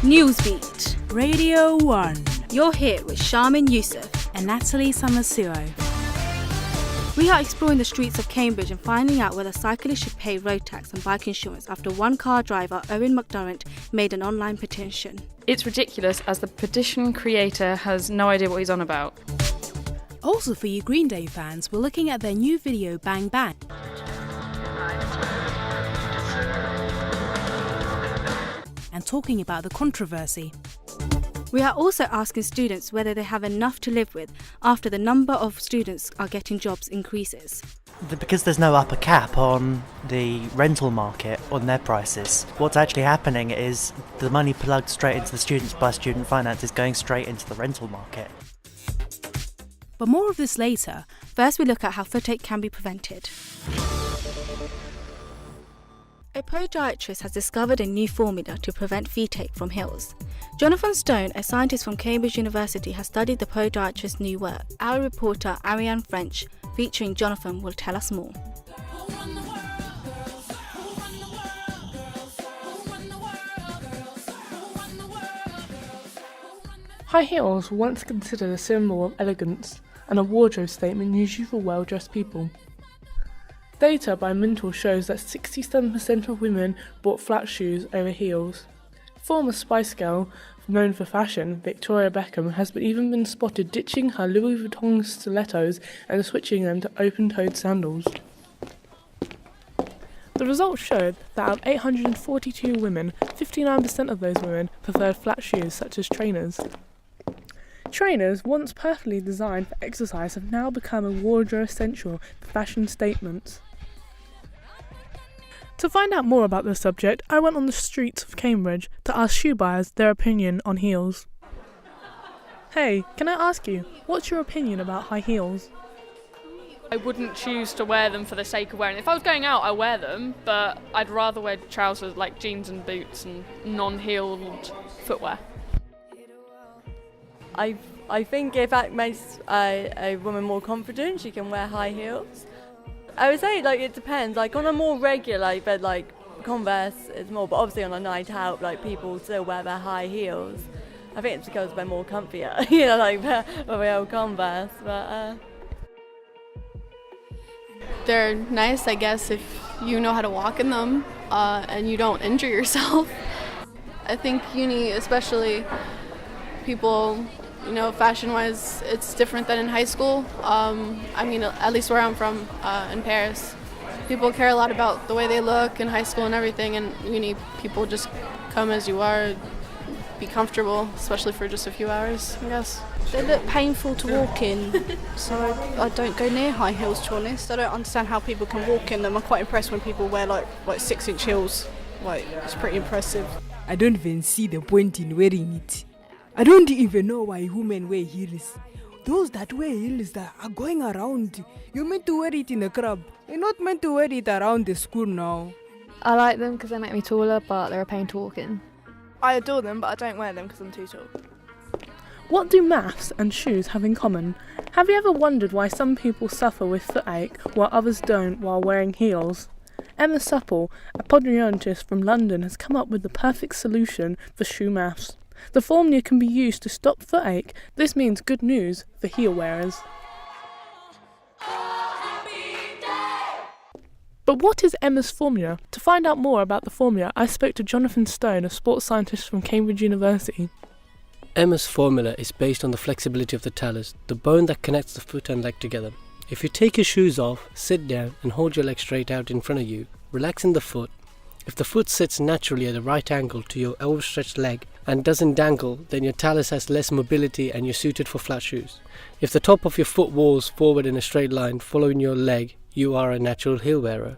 Newsbeat, Radio 1, you're here with Sharmin Yousuf and Natalie Samasuwo. We are exploring the streets of Cambridge and finding out whether cyclists should pay road tax and bike insurance after one car driver, Owen McDermott, made an online petition. It's ridiculous as the petition creator has no idea what he's on about. Also for you Green Day fans, we're looking at their new video Bang Bang. And talking about the controversy. We are also asking students whether they have enough to live with after the number of students are getting jobs increases. Because there's no upper cap on the rental market on their prices, what's actually happening is the money plugged straight into the students by student finance is going straight into the rental market. But more of this later. First, we look at how footache can be prevented. A podiatrist has discovered a new formula to prevent feetache from heels. Jonathan Stone, a scientist from Cambridge University, has studied the podiatrist's new work. Our reporter Arianne French, featuring Jonathan, will tell us more. High heels were once considered a symbol of elegance and a wardrobe statement usually for well-dressed people. Data by Mintle shows that 67% of women bought flat shoes over heels. Former Spice Girl, known for fashion, Victoria Beckham, has even been spotted ditching her Louis Vuitton stilettos and switching them to open-toed sandals. The results showed that out of 842 women, 59% of those women preferred flat shoes such as trainers. Trainers, once perfectly designed for exercise, have now become a wardrobe essential for fashion statements. To find out more about this subject, I went on the streets of Cambridge to ask shoe buyers their opinion on heels. Hey, can I ask you, what's your opinion about high heels? I wouldn't choose to wear them for the sake of wearing them. If I was going out, I wear them, but I'd rather wear trousers like jeans and boots and non-heeled footwear. I think if that makes a woman more confident, she can wear high heels. I would say it depends. On a more regular, but Converse is more. But obviously on a night out, people still wear their high heels. I think it's because they're more comfier, when we old Converse. But they're nice, I guess, if you know how to walk in them and you don't injure yourself. I think uni, especially, people, fashion-wise, it's different than in high school. At least where I'm from, in Paris, people care a lot about the way they look in high school and everything, and uni, people just come as you are, be comfortable, especially for just a few hours, I guess. They look painful to walk in, so I don't go near high heels, to be honest. I don't understand how people can walk in them. I'm quite impressed when people wear like 6-inch heels. It's pretty impressive. I don't even see the point in wearing it. I don't even know why women wear heels. Those that wear heels that are going around, you're meant to wear it in the club. You're not meant to wear it around the school now. I like them because they make me taller, but they're a pain to walk in. I adore them, but I don't wear them because I'm too tall. What do maths and shoes have in common? Have you ever wondered why some people suffer with footache while others don't while wearing heels? Emma Supple, a podiatrist from London, has come up with the perfect solution for shoe maths. The formula can be used to stop footache. This means good news for heel wearers. But what is Emma's formula? To find out more about the formula, I spoke to Jonathan Stone, a sports scientist from Cambridge University. Emma's formula is based on the flexibility of the talus, the bone that connects the foot and leg together. If you take your shoes off, sit down and hold your leg straight out in front of you, relaxing the foot. If the foot sits naturally at a right angle to your overstretched leg and doesn't dangle, then your talus has less mobility and you're suited for flat shoes. If the top of your foot walls forward in a straight line following your leg, you are a natural heel wearer.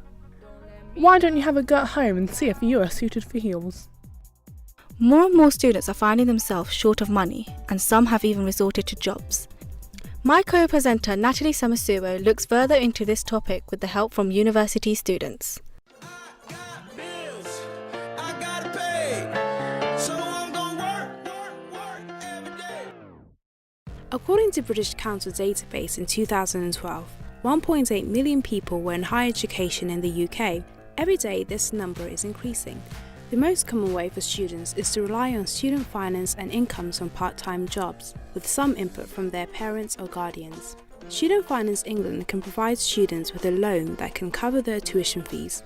Why don't you have a go at home and see if you are suited for heels? More and more students are finding themselves short of money, and some have even resorted to jobs. My co-presenter Natalie Samasuwo looks further into this topic with the help from university students. According to British Council database in 2012, 1.8 million people were in higher education in the UK. Every day this number is increasing. The most common way for students is to rely on student finance and incomes from part-time jobs, with some input from their parents or guardians. Student Finance England can provide students with a loan that can cover their tuition fees.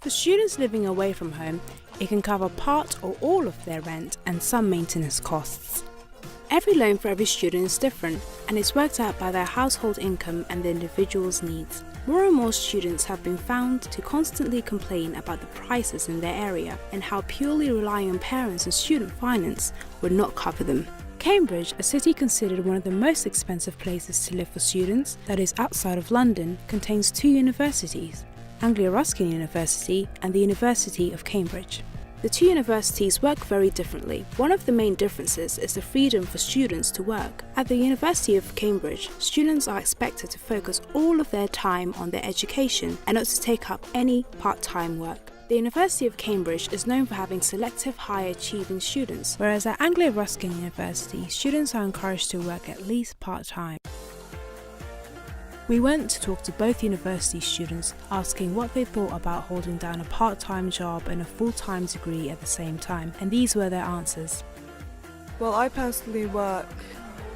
For students living away from home, it can cover part or all of their rent and some maintenance costs. Every loan for every student is different, and it's worked out by their household income and the individual's needs. More and more students have been found to constantly complain about the prices in their area and how purely relying on parents and student finance would not cover them. Cambridge, a city considered one of the most expensive places to live for students that is outside of London, contains 2 universities, Anglia Ruskin University and the University of Cambridge. The 2 universities work very differently. One of the main differences is the freedom for students to work. At the University of Cambridge, students are expected to focus all of their time on their education and not to take up any part-time work. The University of Cambridge is known for having selective high-achieving students, whereas at Anglia Ruskin University, students are encouraged to work at least part-time. We went to talk to both university students, asking what they thought about holding down a part-time job and a full-time degree at the same time, and these were their answers. Well, I personally work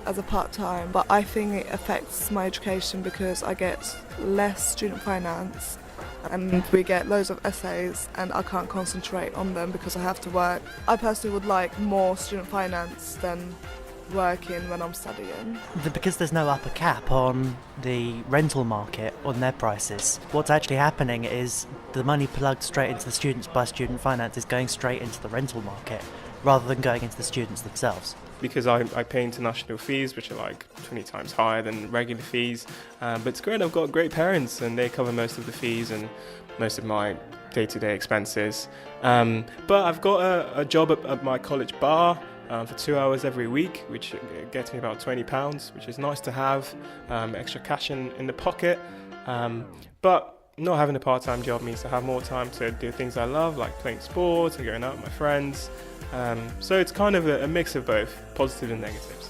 as a part-time, but I think it affects my education because I get less student finance and we get loads of essays and I can't concentrate on them because I have to work. I personally would like more student finance than working when I'm studying. Because there's no upper cap on the rental market on their prices, what's actually happening is the money plugged straight into the students by student finance is going straight into the rental market rather than going into the students themselves. Because I pay international fees, which are like 20 times higher than regular fees, but it's great. I've got great parents and they cover most of the fees and most of my day-to-day expenses. But I've got a job at my college bar for 2 hours every week, which gets me about £20, which is nice to have, extra cash in the pocket. But not having a part-time job means I have more time to do things I love, like playing sports and going out with my friends. So it's kind of a mix of both, positive and negatives.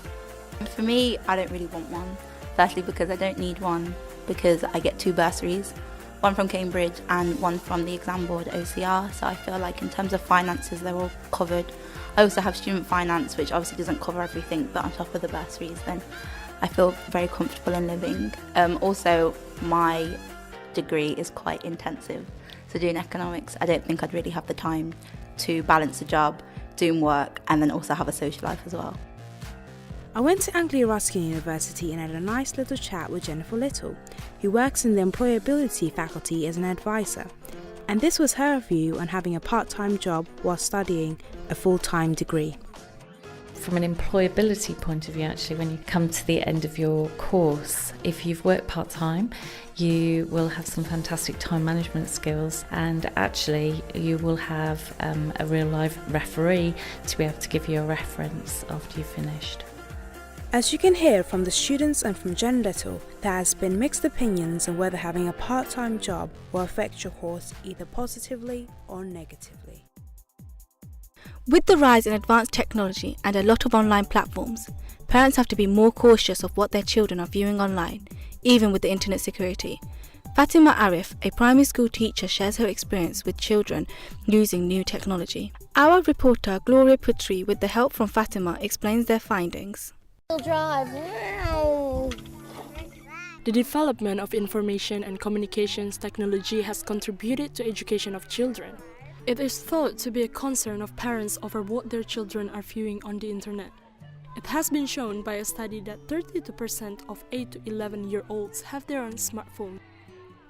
For me, I don't really want one. Firstly, because I don't need one, because I get 2 bursaries, one from Cambridge and one from the exam board OCR, so I feel like in terms of finances they're all covered. I also have student finance, which obviously doesn't cover everything, but on top of the bursaries, then I feel very comfortable in living. Also, my degree is quite intensive, so doing economics, I don't think I'd really have the time to balance a job, doing work, and then also have a social life as well. I went to Anglia Ruskin University and had a nice little chat with Jennifer Little, who works in the employability faculty as an advisor. And this was her view on having a part-time job while studying a full-time degree. From an employability point of view, actually, when you come to the end of your course, if you've worked part-time, you will have some fantastic time management skills, and actually you will have a real-life referee to be able to give you a reference after you've finished. As you can hear from the students and from Jen Little, there has been mixed opinions on whether having a part-time job will affect your course either positively or negatively. With the rise in advanced technology and a lot of online platforms, parents have to be more cautious of what their children are viewing online, even with the internet security. Fatima Arif, a primary school teacher, shares her experience with children using new technology. Our reporter Gloria Putri, with the help from Fatima, explains their findings. Drive. The development of information and communications technology has contributed to education of children. It is thought to be a concern of parents over what their children are viewing on the internet. It has been shown by a study that 32% of 8 to 11-year-olds have their own smartphone.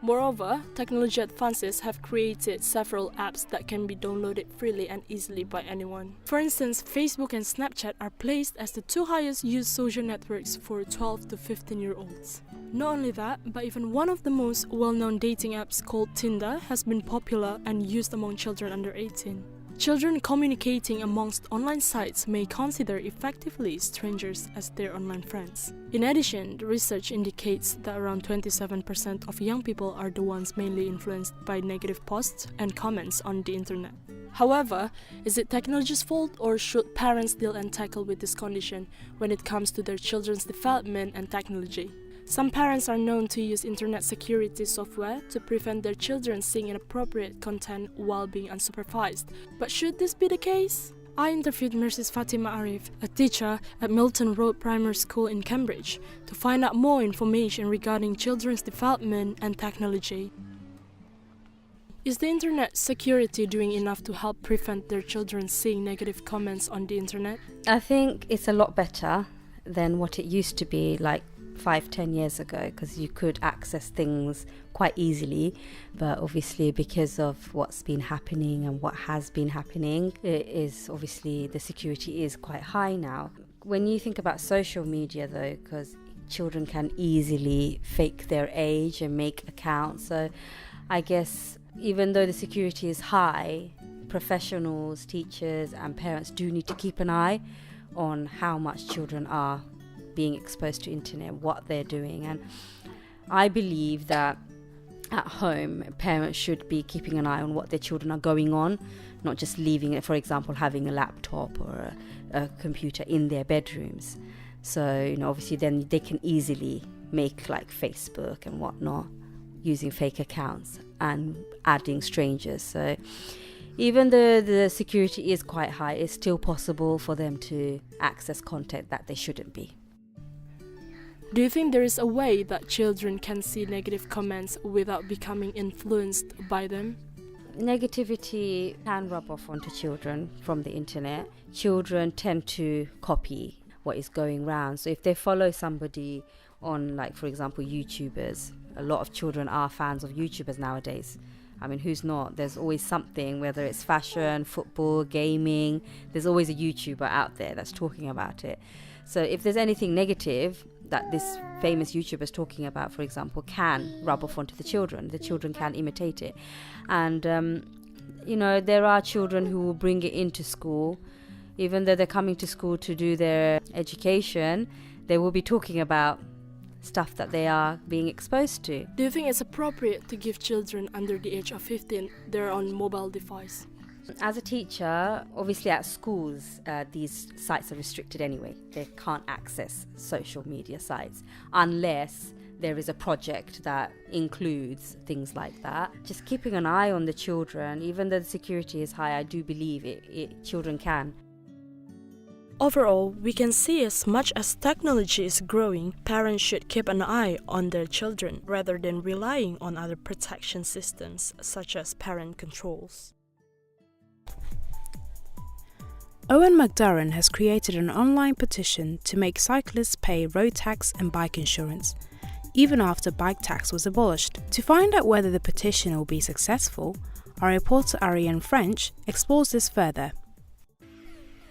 Moreover, technology advances have created several apps that can be downloaded freely and easily by anyone. For instance, Facebook and Snapchat are placed as the 2 highest used social networks for 12 to 15-year-olds. Not only that, but even one of the most well-known dating apps called Tinder has been popular and used among children under 18. Children communicating amongst online sites may consider effectively strangers as their online friends. In addition, the research indicates that around 27% of young people are the ones mainly influenced by negative posts and comments on the internet. However, is it technology's fault, or should parents deal and tackle with this condition when it comes to their children's development and technology? Some parents are known to use internet security software to prevent their children seeing inappropriate content while being unsupervised. But should this be the case? I interviewed Mrs. Fatima Arif, a teacher at Milton Road Primary School in Cambridge, to find out more information regarding children's development and technology. Is the internet security doing enough to help prevent their children seeing negative comments on the internet? I think it's a lot better than what it used to be like 5-10 years ago, because you could access things quite easily, but obviously because of what's been happening and what has been happening, it is obviously the security is quite high now. When you think about social media though, because children can easily fake their age and make accounts, so I guess even though the security is high, professionals, teachers and parents do need to keep an eye on how much children are being exposed to internet, what they're doing. And I believe that at home, parents should be keeping an eye on what their children are going on, not just leaving it, for example, having a laptop or a computer in their bedrooms. So, obviously then they can easily make like Facebook and whatnot using fake accounts and adding strangers. So even though the security is quite high, it's still possible for them to access content that they shouldn't be. Do you think there is a way that children can see negative comments without becoming influenced by them? Negativity can rub off onto children from the internet. Children tend to copy what is going around. So if they follow somebody on, like, for example, YouTubers, a lot of children are fans of YouTubers nowadays. I mean, who's not? There's always something, whether it's fashion, football, gaming, there's always a YouTuber out there that's talking about it. So if there's anything negative that this famous YouTuber is talking about, for example, can rub off onto the children can imitate it. And, there are children who will bring it into school. Even though they're coming to school to do their education, they will be talking about stuff that they are being exposed to. Do you think it's appropriate to give children under the age of 15 their own mobile device? As a teacher, obviously at schools, these sites are restricted anyway. They can't access social media sites unless there is a project that includes things like that. Just keeping an eye on the children, even though the security is high, I do believe children can. Overall, we can see as much as technology is growing, parents should keep an eye on their children rather than relying on other protection systems such as parent controls. Owen McDarren has created an online petition to make cyclists pay road tax and bike insurance, even after bike tax was abolished. To find out whether the petition will be successful, our reporter Arianne French explores this further.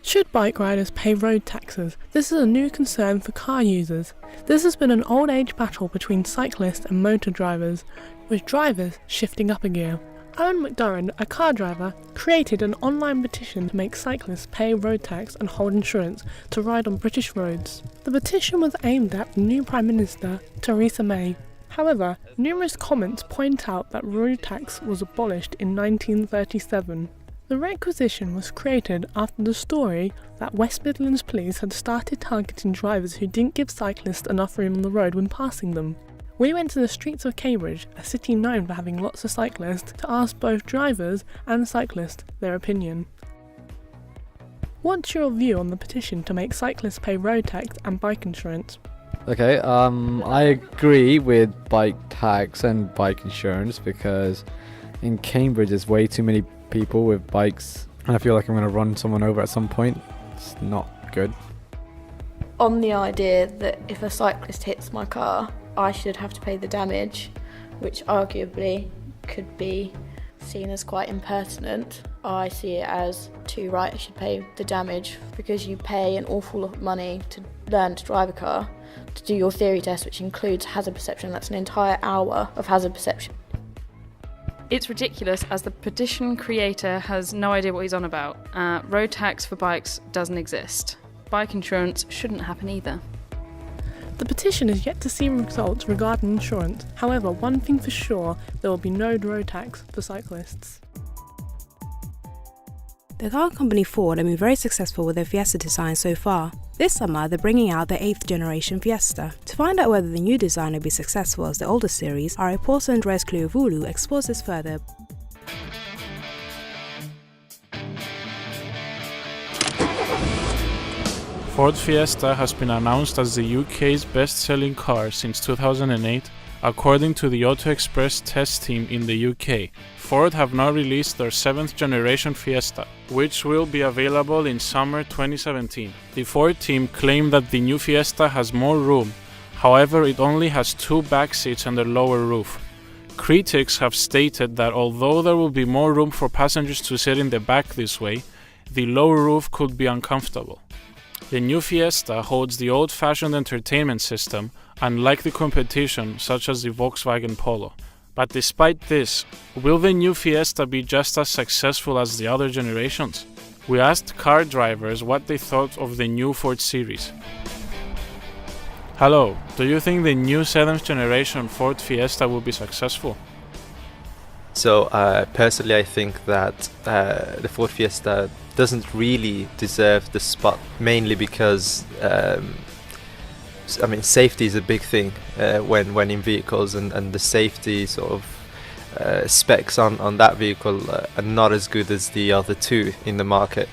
Should bike riders pay road taxes? This is a new concern for car users. This has been an old age battle between cyclists and motor drivers, with drivers shifting up a gear. Owen McDarren, a car driver, created an online petition to make cyclists pay road tax and hold insurance to ride on British roads. The petition was aimed at the new Prime Minister, Theresa May. However, numerous comments point out that road tax was abolished in 1937. The requisition was created after the story that West Midlands Police had started targeting drivers who didn't give cyclists enough room on the road when passing them. We went to the streets of Cambridge, a city known for having lots of cyclists, to ask both drivers and cyclists their opinion. What's your view on the petition to make cyclists pay road tax and bike insurance? Okay, I agree with bike tax and bike insurance because in Cambridge there's way too many people with bikes and I feel like I'm going to run someone over at some point. It's not good. On the idea that if a cyclist hits my car, I should have to pay the damage, which arguably could be seen as quite impertinent. I see it as too right, I should pay the damage because you pay an awful lot of money to learn to drive a car, to do your theory test, which includes hazard perception. That's an entire hour of hazard perception. It's ridiculous as the petition creator has no idea what he's on about. Road tax for bikes doesn't exist. Bike insurance shouldn't happen either. The petition is yet to see results regarding insurance. However, one thing for sure, there will be no road tax for cyclists. The car company Ford have been very successful with their Fiesta design so far. This summer, they're bringing out their 8th generation Fiesta. To find out whether the new design will be successful as the older series, our reporter Andreas Kleovoulou explores this further. Ford Fiesta has been announced as the UK's best-selling car since 2008, according to the Auto Express test team in the UK. Ford have now released their 7th generation Fiesta, which will be available in summer 2017. The Ford team claimed that the new Fiesta has more room, however it only has 2 back seats and a lower roof. Critics have stated that although there will be more room for passengers to sit in the back this way, the lower roof could be uncomfortable. The new Fiesta holds the old-fashioned entertainment system, unlike the competition such as the Volkswagen Polo. But despite this, will the new Fiesta be just as successful as the other generations? We asked car drivers what they thought of the new Ford series. Hello, do you think the new 7th generation Ford Fiesta will be successful? So personally I think that the Ford Fiesta doesn't really deserve the spot, mainly because safety is a big thing when in vehicles, and the safety sort of specs on that vehicle are not as good as the other two in the market,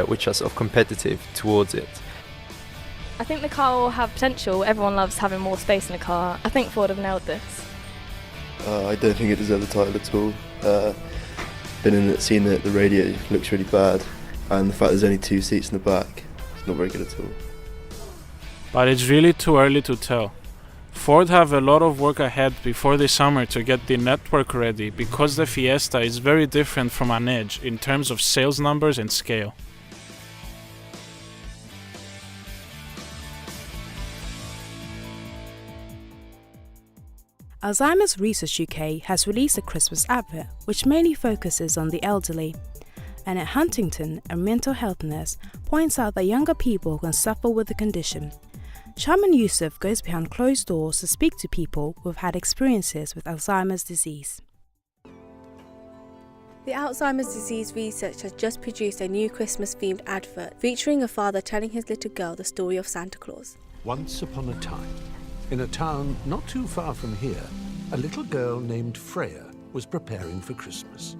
which are sort of competitive towards it. I think the car will have potential. Everyone loves having more space in a car. I think Ford have nailed this. I don't think it deserves the title at all. Been in it, seen it, the radiator looks really bad, and the fact there's only 2 seats in the back, it's not very good at all. But it's really too early to tell. Ford have a lot of work ahead before the summer to get the network ready, because the Fiesta is very different from an Edge in terms of sales numbers and scale. Alzheimer's Research UK has released a Christmas advert which mainly focuses on the elderly. And at Huntington, a mental health nurse points out that younger people can suffer with the condition. Sharmin Yousuf goes behind closed doors to speak to people who have had experiences with Alzheimer's disease. The Alzheimer's Disease Research has just produced a new Christmas-themed advert featuring a father telling his little girl the story of Santa Claus. Once upon a time, in a town not too far from here, a little girl named Freya was preparing for Christmas.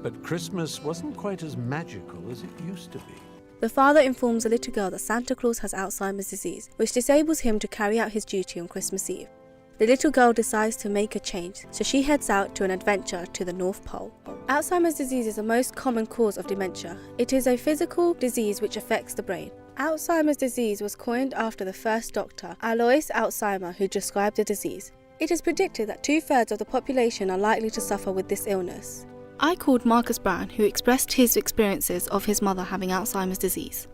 But Christmas wasn't quite as magical as it used to be. The father informs the little girl that Santa Claus has Alzheimer's disease, which disables him to carry out his duty on Christmas Eve. The little girl decides to make a change, so she heads out to an adventure to the North Pole. Alzheimer's disease is the most common cause of dementia. It is a physical disease which affects the brain. Alzheimer's disease was coined after the first doctor, Alois Alzheimer, who described the disease. It is predicted that 2/3 of the population are likely to suffer with this illness. I called Marcus Brown, who expressed his experiences of his mother having Alzheimer's disease.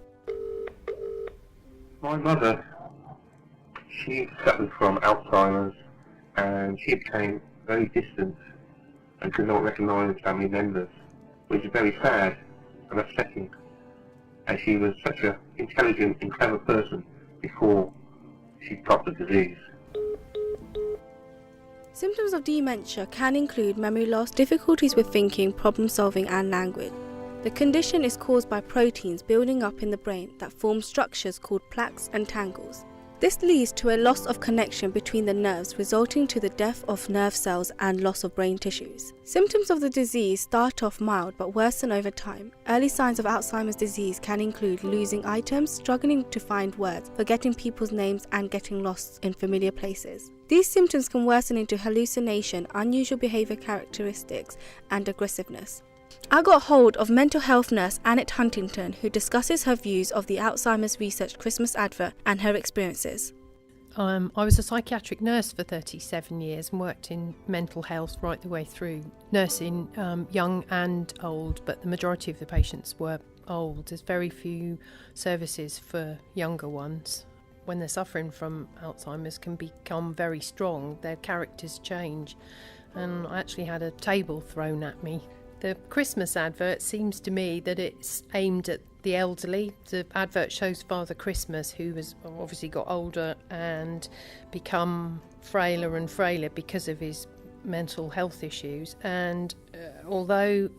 My mother, she suffered from Alzheimer's, and she became very distant and could not recognise family members, which is very sad and upsetting, as she was such an intelligent and clever person before she got the disease. Symptoms of dementia can include memory loss, difficulties with thinking, problem solving and language. The condition is caused by proteins building up in the brain that form structures called plaques and tangles. This leads to a loss of connection between the nerves, resulting to the death of nerve cells and loss of brain tissues. Symptoms of the disease start off mild but worsen over time. Early signs of Alzheimer's disease can include losing items, struggling to find words, forgetting people's names and getting lost in familiar places. These symptoms can worsen into hallucination, unusual behaviour characteristics and aggressiveness. I got hold of mental health nurse Annette Huntington, who discusses her views of the Alzheimer's Research Christmas advert and her experiences. I was a psychiatric nurse for 37 years and worked in mental health right the way through, nursing young and old, but the majority of the patients were old. There's very few services for younger ones. When they're suffering from Alzheimer's can become very strong, their characters change, and I actually had a table thrown at me. The Christmas advert seems to me that it's aimed at the elderly. The advert shows Father Christmas, who has obviously got older and become frailer and frailer because of his mental health issues. And although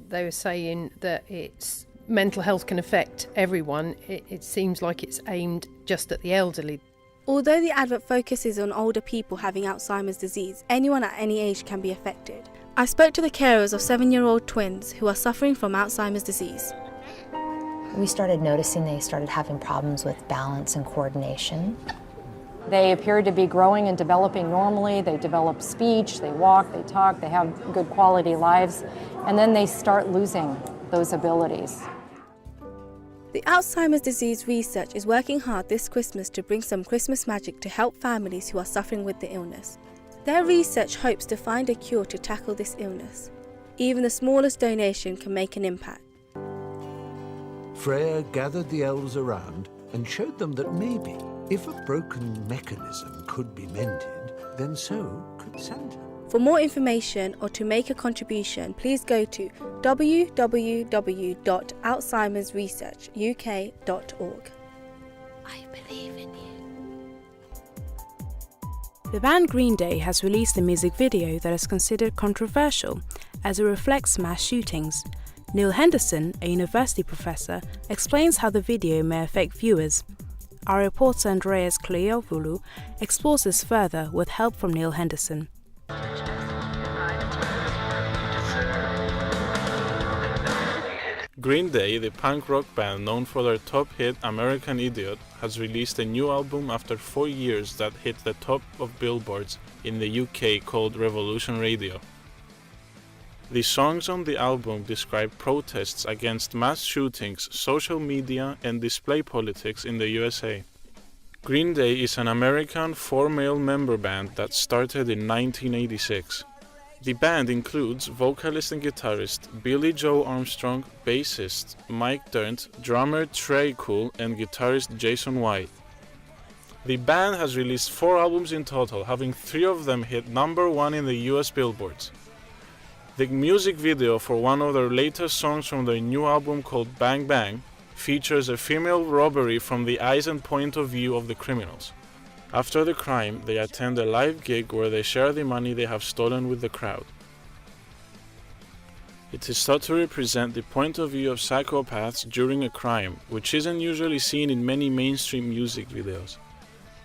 They were saying that it's mental health can affect everyone. It seems like it's aimed just at the elderly. Although the advert focuses on older people having Alzheimer's disease, anyone at any age can be affected. I spoke to the carers of 7-year-old twins who are suffering from Alzheimer's disease. We started noticing they started having problems with balance and coordination. They appeared to be growing and developing normally. They develop speech, they walk, they talk, they have good quality lives, and then they start losing those abilities. The Alzheimer's disease research is working hard this Christmas to bring some Christmas magic to help families who are suffering with the illness. Their research hopes to find a cure to tackle this illness. Even the smallest donation can make an impact. Freya gathered the elves around and showed them that maybe, if a broken mechanism could be mended, then so could Santa. For more information or to make a contribution, please go to www.alzheimersresearchuk.org. I believe in you. The band Green Day has released a music video that is considered controversial as it reflects mass shootings. Neil Henderson, a university professor, explains how the video may affect viewers. Our reporter Andreas Kleovoulou explores this further with help from Neil Henderson. Green Day, the punk rock band known for their top hit American Idiot, has released a new album after 4 years that hit the top of billboards in the UK called Revolution Radio. The songs on the album describe protests against mass shootings, social media, and display politics in the USA. Green Day is an American 4-male member band that started in 1986. The band includes vocalist and guitarist Billy Joe Armstrong, bassist Mike Dirnt, drummer Trey Cool, and guitarist Jason White. The band has released 4 albums in total, having 3 of them hit number 1 in the US billboards. The music video for one of their latest songs from their new album called Bang Bang features a female robbery from the eyes and point of view of the criminals. After the crime, they attend a live gig where they share the money they have stolen with the crowd. It is thought to represent the point of view of psychopaths during a crime, which isn't usually seen in many mainstream music videos.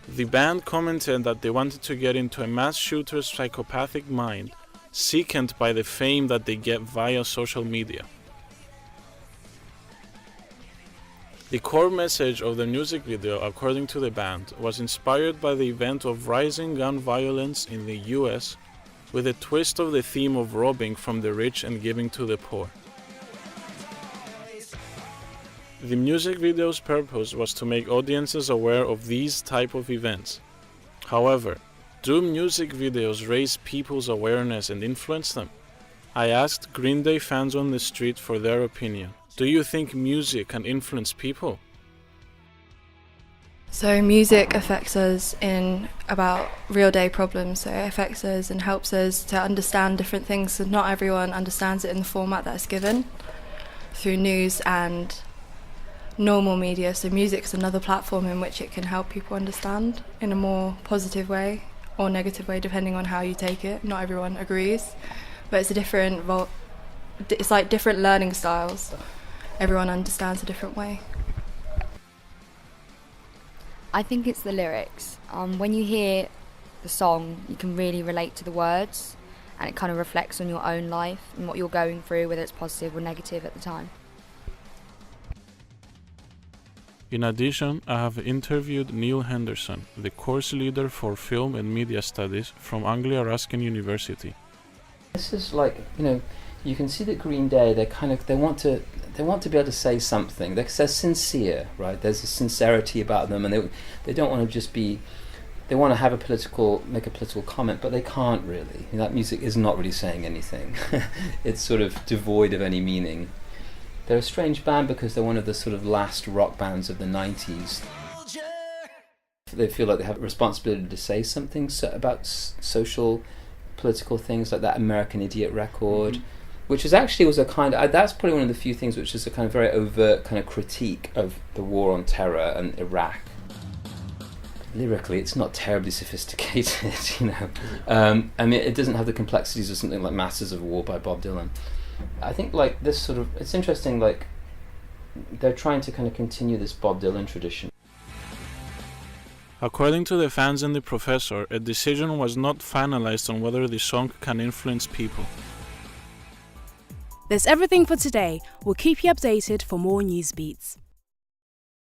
The band commented that they wanted to get into a mass shooter's psychopathic mind, sickened by the fame that they get via social media. The core message of the music video, according to the band, was inspired by the event of rising gun violence in the US, with a twist of the theme of robbing from the rich and giving to the poor. The music video's purpose was to make audiences aware of these type of events. However, do music videos raise people's awareness and influence them? I asked Green Day fans on the street for their opinion. Do you think music can influence people? So music affects us in about real day problems, so it affects us and helps us to understand different things, so not everyone understands it in the format that it's given through news and normal media. So music's another platform in which it can help people understand in a more positive way or negative way, depending on how you take it. Not everyone agrees, but it's a different it's like different learning styles. Everyone understands a different way. I think it's the lyrics. When you hear the song, you can really relate to the words, and it kind of reflects on your own life and what you're going through, whether it's positive or negative at the time. In addition, I have interviewed Neil Henderson, the course leader for Film and Media Studies from Anglia Ruskin University. This is like, you can see that Green Day, they want to be able to say something. They're sincere, right? There's a sincerity about them, and they don't want to just be. They want to make a political comment, but they can't really. That music is not really saying anything. It's sort of devoid of any meaning. They're a strange band because they're one of the sort of last rock bands of the 90s. They feel like they have a responsibility to say something about social, political things, like that American Idiot record, which was a kind of, that's probably one of the few things which is a kind of very overt kind of critique of the war on terror and Iraq. Lyrically, it's not terribly sophisticated, I mean, it doesn't have the complexities of something like Masters of War by Bob Dylan. I think like this sort of, it's interesting, like they're trying to kind of continue this Bob Dylan tradition. According to the fans and the professor, a decision was not finalized on whether the song can influence people. That's everything for today. We'll keep you updated for more news beats.